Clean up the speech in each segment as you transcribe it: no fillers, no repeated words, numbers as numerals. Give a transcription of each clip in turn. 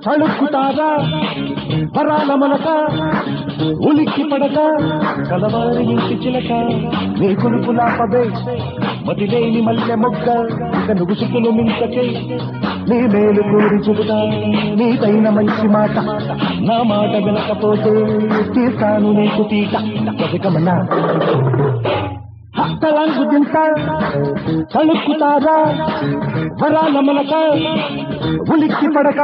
తడుక్కుతారా వరాల మొలక ఉలిక్కి పడక కలవారి ఇంటి చిలక నీ కొనుకులాపదే మదిలేని మల్లె మొగ్గ ఇక నువ్వు సుతులు మించకే నీ మేలు కోరి చెబుతా నీదైన మంచి మాట నా మాట వినకపోతే తీస్తాను నీకు తీట బతుకమన్నా తలంగు తింటా తడుక్కుతారా వరాల మొలక ఉలిక్కి పడక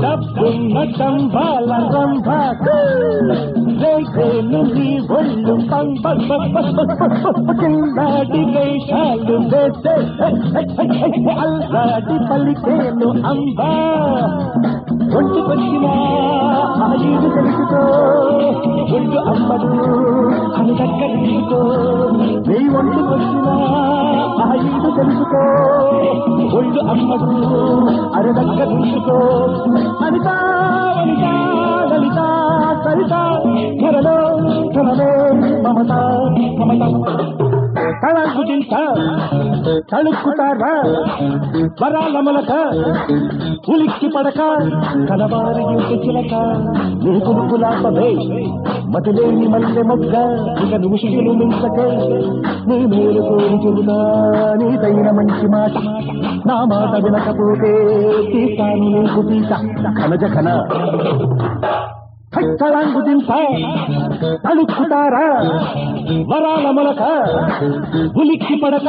డబ్బున్న దంభాల రంభ రేఖలు నీ ఒళ్ళు కిందాటి వేషాలు వేసే అల్లాటి పలికేలు అంబా ఒంటికొచ్చిన ఆయుడు తెలుసుకో ఒళ్ళు అమ్మడు అని దక్కరించుకో నీ ఒంటికొచ్చిన ఆయుడు తెలుసుకో ఒళ్ళు అమ్మడు అని దక్కరించుకో అనిత వనిత లలిత సరిత ధరలో ధరమే మమత మమత తలంగు తింటా తడుక్కుతారా వరాల మొలక ఉలిక్కి పడక కలవారి ఇంటి చిలక నీ కొనుకులాపదే మతిలేని మల్లె మొగ్గ ఇక నువ్వు శిశులు మించకే నీ మేలు కోరి చెబుతా నీదైన మంచి మాట నా మాట వినకపోతే తీస్తాను నీకు తీట కనజకన తలంగు తింటా తడుక్కుతారా వరాల మొలక ఉలిక్కి పడక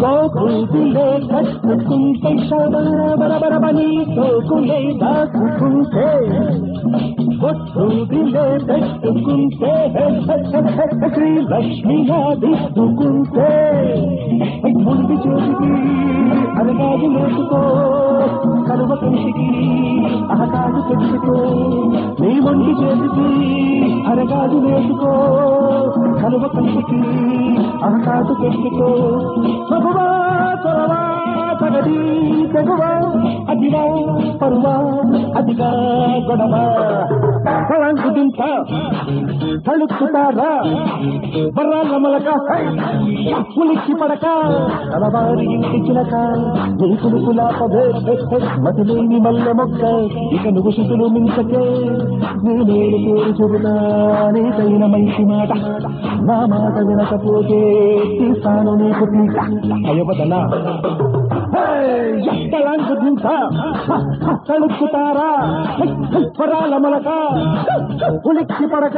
గోకులే కట్టుకుంటే బరబరబని సోకులే దాచుకుంటే బొట్టుదిలే పెట్టుకుంటే శ్రీ లక్ష్మిగా దిద్దుకుంటే ముందు చేతికి అరగాదు లేచుకో కరువ కంటికి అహకాదు పెట్టుకో నీ మొండి చేతికి అరగాదు లేచుకో కరువ కంటికి అహకాదు పెట్టుకో ప్రభువా త్వరవా తగది తెగువ అదివా పరువా అదిగా గొడవ తలంగు తింటా తడుక్కుతారా వరాల మొలక ఉలిక్కి పడక కలవారి ఇంటి చిలక నీ కొనుకులాపదే మతిలేని మల్లె మొక్క ఇక నువ్వు శుతులు మించకే నీ మేలు పేరు చెబుతా నీదైన మంచి మాట నా మాట వినకపోతే తీస్తాను నీకు తీట అయ్యవదనా తలంగు తింటా తడుక్కుతారా వరాల మొలక ఉలిక్కి పడక